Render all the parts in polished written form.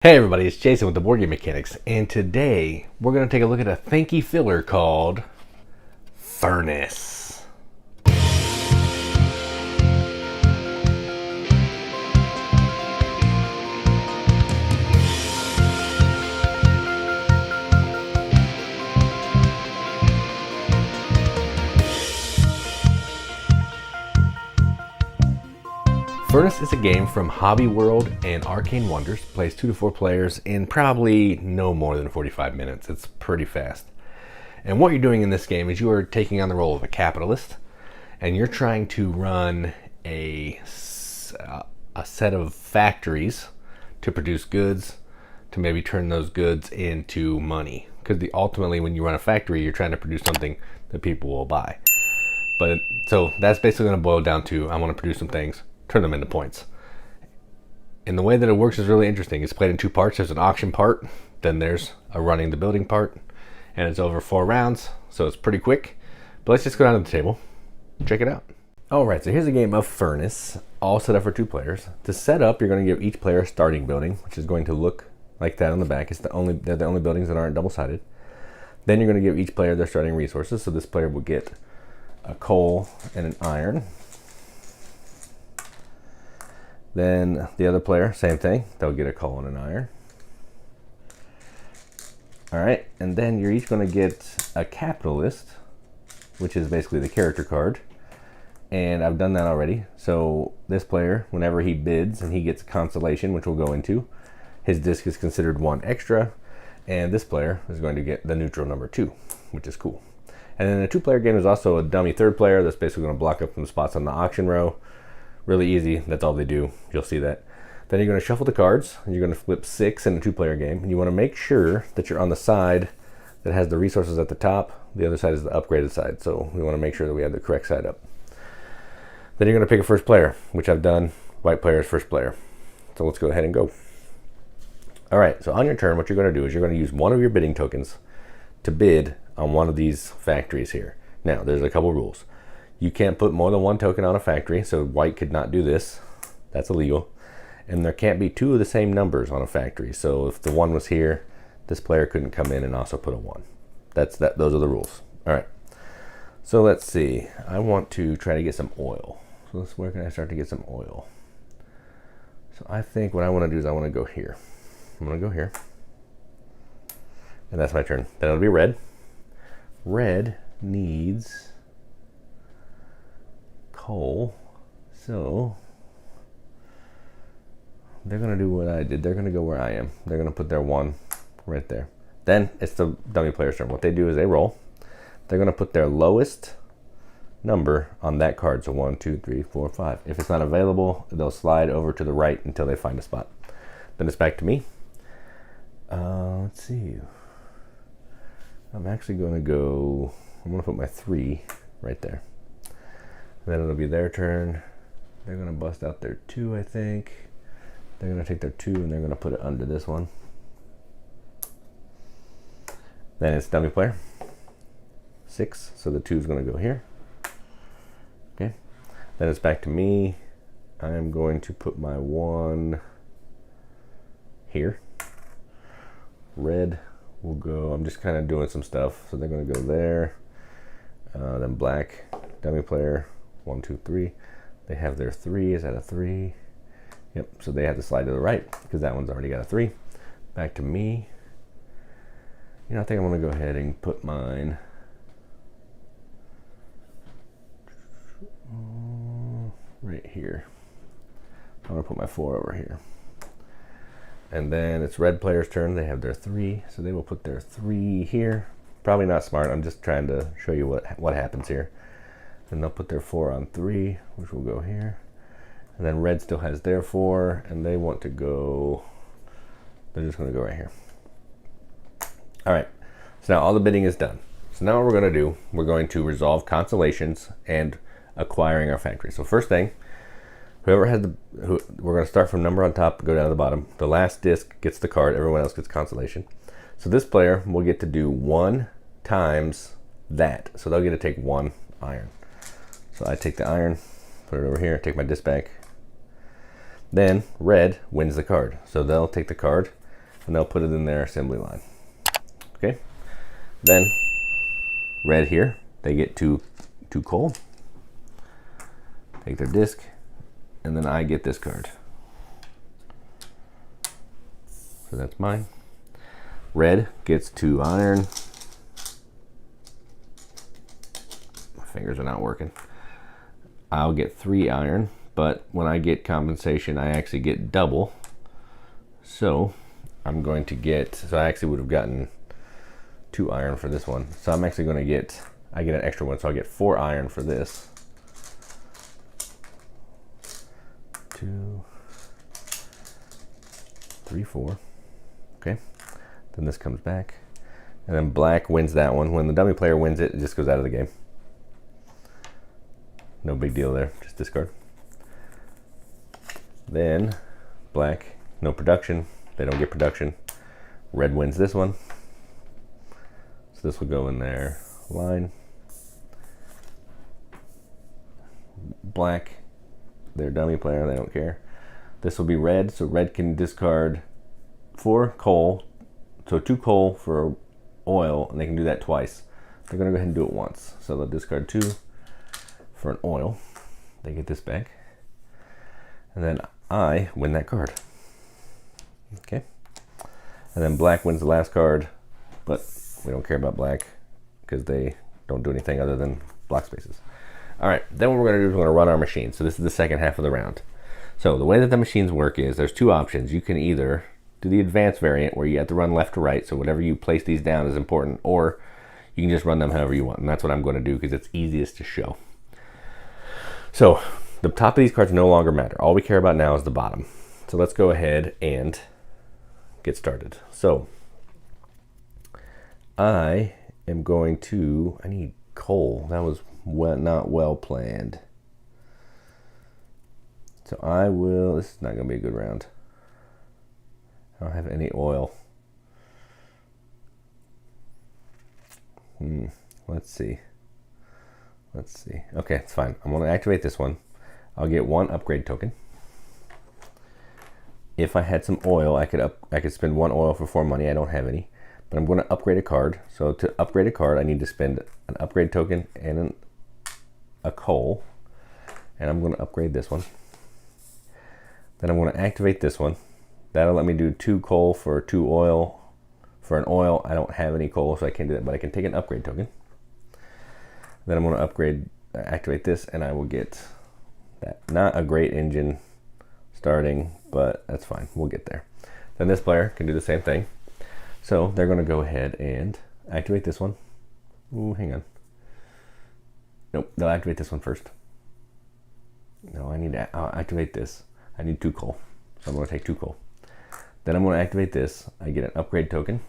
Hey everybody, it's Jason with the Boardgame Mechanics, and today we're going to take a look at a thanky filler called Furnace. Furnace is a game from Hobby World and Arcane Wonders. Plays 2 to 4 players in probably no more than 45 minutes. It's pretty fast. And what you're doing in this game is you are taking on the role of a capitalist, and you're trying to run a set of factories to produce goods, to maybe turn those goods into money. Because ultimately, when you run a factory, you're trying to produce something that people will buy. So that's basically going to boil down to, I want to produce some things, turn them into points. And the way that it works is really interesting. It's played in 2 parts. There's an auction part, then there's a running the building part, and it's over 4 rounds, so it's pretty quick. But let's just go down to the table, check it out. Alright, so here's a game of Furnace, all set up for 2 players. To set up, you're going to give each player a starting building, which is going to look like that on the back. They're the only buildings that aren't double-sided. Then you're going to give each player their starting resources, so this player will get a coal and an iron. Then the other player, same thing, they'll get a coal and an iron. All right, and then you're each going to get a capitalist, which is basically the character card. And I've done that already. So this player, whenever he bids and he gets a consolation, which we'll go into, his disc is considered 1 extra. And this player is going to get the neutral number 2, which is cool. And then the 2-player game is also a dummy 3rd player that's basically going to block up some spots on the auction row. Really easy, that's all they do, you'll see that. Then you're going to shuffle the cards, and you're going to flip 6 in a 2-player game, and you want to make sure that you're on the side that has the resources at the top. The other side is the upgraded side, so we want to make sure that we have the correct side up. Then you're going to pick a first player, which I've done. White player is first player. So let's go ahead and go. Alright, so on your turn, what you're going to do is you're going to use one of your bidding tokens to bid on one of these factories here. Now, there's a couple rules. You can't put more than 1 token on a factory, so white could not do this. That's illegal. And there can't be 2 of the same numbers on a factory. So if the 1 was here, this player couldn't come in and also put a 1. Those are the rules. All right. So let's see. I want to try to get some oil. So where can I start to get some oil? So I think what I want to do is I want to go here. I'm going to go here. And that's my turn. Then it'll be red. Red needs coal, so they're going to do what I did. They're going to go where I am. They're going to put their 1 right there. Then it's the dummy player's turn. What they do is they roll. They're going to put their lowest number on that card. So 1, 2, 3, 4, 5. If it's not available, they'll slide over to the right until they find a spot. Then it's back to me. Let's see. I'm actually going to go, I'm going to put my 3 right there. Then it'll be their turn. They're going to bust out their 2, I think. They're going to take their 2 and they're going to put it under this one. Then it's dummy player. 6, so the 2 is going to go here. Okay. Then it's back to me. I am going to put my 1 here. Red will go, I'm just kind of doing some stuff. So they're going to go there. Then black, dummy player. 1, 2, 3. They have their 3. Is that a 3? Yep. So they have to slide to the right because that one's already got a 3. Back to me. You know, I think I'm going to go ahead and put mine right here. I'm going to put my 4 over here. And then it's red player's turn. They have their 3, so they will put their 3 here. Probably not smart. I'm just trying to show you what happens here. Then they'll put their 4 on 3, which will go here. And then red still has their 4, and they want to go, they're just going to go right here. All right, so now all the bidding is done. So now what we're going to do, we're going to resolve consolations and acquiring our factory. So first thing, we're going to start from number on top, go down to the bottom. The last disc gets the card, everyone else gets consolation. So this player will get to do 1 times that. So they'll get to take 1 iron. So I take the iron, put it over here, take my disc back. Then red wins the card. So they'll take the card and they'll put it in their assembly line. Okay, then red here, they get two coal, take their disc, and then I get this card. So that's mine. Red gets 2 iron. My fingers are not working. I'll get 3 iron, but when I get compensation, I actually get double. So I'm going to get, so I actually would have gotten 2 iron for this one. So I'm actually going to get, I get an extra one, so I'll get 4 iron for this. 2, 3, 4. Okay, then this comes back, and then black wins that one. When the dummy player wins it, it just goes out of the game. No big deal there, just discard. Then black, no production, they don't get production. Red wins this one, so this will go in their line. Black, their dummy player, they don't care. This will be red, so red can discard 4 coal, so 2 coal for oil, and they can do that twice. They're gonna go ahead and do it once. So they'll discard 2 for an oil. They get this back. And then I win that card. Okay. And then black wins the last card, but we don't care about black because they don't do anything other than block spaces. All right, then what we're gonna do is we're gonna run our machine. So this is the second half of the round. So the way that the machines work is there's 2 options. You can either do the advanced variant where you have to run left to right, so whatever you place these down is important, or you can just run them however you want, and that's what I'm going to do because it's easiest to show. So the top of these cards no longer matter. All we care about now is the bottom. So let's go ahead and get started. So I am going to, I need coal. That was not well planned. So I will, this is not going to be a good round. I don't have any oil. Let's see. Okay, it's fine. I'm going to activate this one. I'll get 1 upgrade token. If I had some oil, I could spend 1 oil for 4 money. I don't have any, but I'm going to upgrade a card. So to upgrade a card, I need to spend an upgrade token and a coal, and I'm going to upgrade this one. Then I'm going to activate this one. That'll let me do 2 coal for 2 oil. For an oil, I don't have any coal, so I can't do that, but I can take an upgrade token. Then I'm going to activate this, and I will get that. Not a great engine starting, but that's fine. We'll get there. Then this player can do the same thing. So they're going to go ahead and activate this one. Ooh, hang on. Nope, they'll activate this one first. No, I'll activate this. I need 2 coal, so I'm going to take 2 coal. Then I'm going to activate this. I get an upgrade token.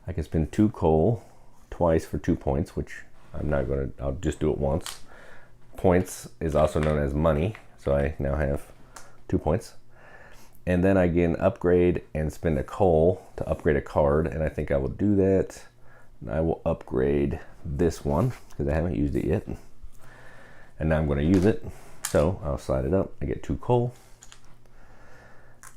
I can spend 2 coal twice for 2 points, which I'm not going to, I'll just do it once. Points is also known as money, so I now have 2 points. And then I get an upgrade and spend a coal to upgrade a card, and I think I will do that. And I will upgrade this one because I haven't used it yet. And now I'm going to use it. So I'll slide it up. I get 2 coal.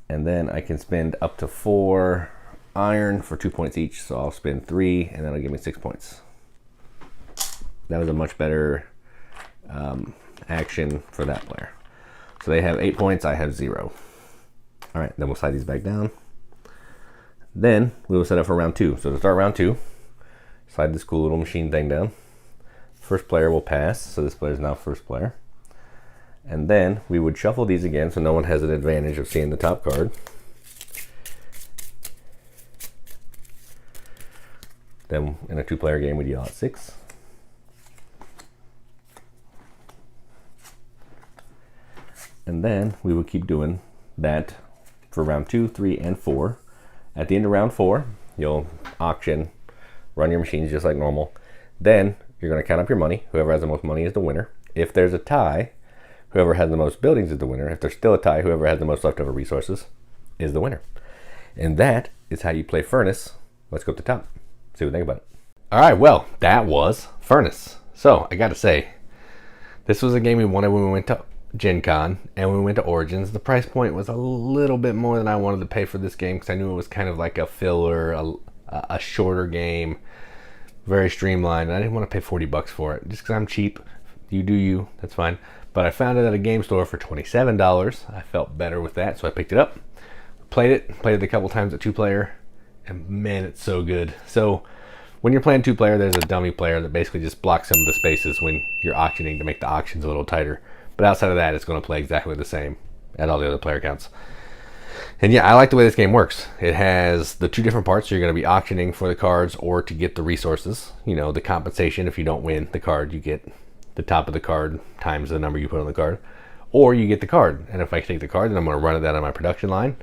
And then I can spend up to 4 iron for 2 points each. So I'll spend 3, and that'll give me 6 points. That was a much better action for that player. So they have 8 points. I have 0. All right, then we'll slide these back down. Then we will set up for round 2. So to start round 2, slide this cool little machine thing down. First player will pass. So this player is now first player. And then we would shuffle these again so no one has an advantage of seeing the top card. Then in a 2-player game, we'd yell out 6. And then we would keep doing that for round 2, 3, and 4. At the end of round 4, you'll auction, run your machines just like normal. Then you're going to count up your money. Whoever has the most money is the winner. If there's a tie, whoever has the most buildings is the winner. If there's still a tie, whoever has the most leftover resources is the winner. And that is how you play Furnace. Let's go up to the top, see what you think about it. All right, well, that was Furnace. So I got to say, this was a game we wanted when we went Gen Con and we went to Origins. The price point was a little bit more than I wanted to pay for this game because I knew it was kind of like a filler, a shorter game, very streamlined. I didn't want to pay 40 bucks for it just because I'm cheap. You do you, that's fine. But I found it at a game store for $27. I felt better with that, so I picked it up. Played it a couple times at 2-player, and man, it's so good. So when you're playing 2-player, there's a dummy player that basically just blocks some of the spaces when you're auctioning to make the auctions a little tighter. But outside of that, it's going to play exactly the same at all the other player counts. And yeah, I like the way this game works. It has the 2 different parts. So you're going to be auctioning for the cards or to get the resources. You know, the compensation. If you don't win the card, you get the top of the card times the number you put on the card. Or you get the card. And if I take the card, then I'm going to run that on my production line.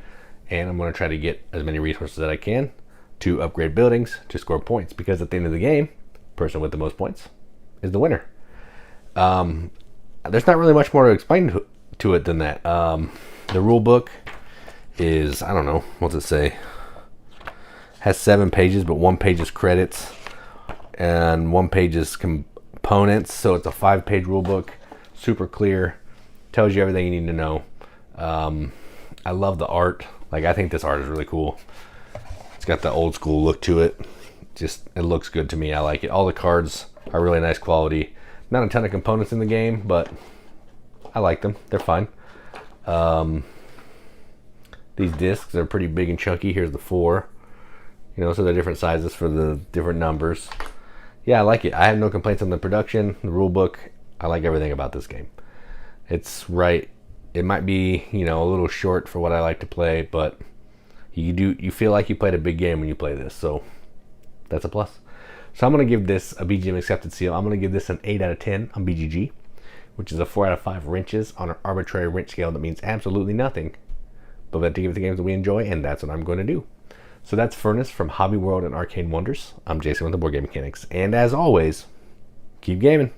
And I'm going to try to get as many resources as I can to upgrade buildings to score points. Because at the end of the game, the person with the most points is the winner. There's not really much more to explain to it than that. The rule book is, I don't know, what's it say? Has 7 pages, but 1 page is credits and 1 page is components. So it's a 5-page rule book, super clear, tells you everything you need to know. I love the art. Like, I think this art is really cool. It's got the old school look to it. Just, it looks good to me. I like it. All the cards are really nice quality. Not a ton of components in the game, but I like them. They're fine. These discs are pretty big and chunky. Here's the 4. You know, so they're different sizes for the different numbers. Yeah, I like it. I have no complaints on the production, the rule book. I like everything about this game. It's right. It might be, you know, a little short for what I like to play, but you feel like you played a big game when you play this. So that's a plus. So I'm going to give this a BGM accepted seal. I'm going to give this an 8 out of 10 on BGG, which is a 4 out of 5 wrenches on an arbitrary wrench scale that means absolutely nothing, but we have to give it the games that we enjoy, and that's what I'm going to do. So that's Furnace from Hobby World and Arcane Wonders. I'm Jason with the Board Game Mechanics, and as always, keep gaming.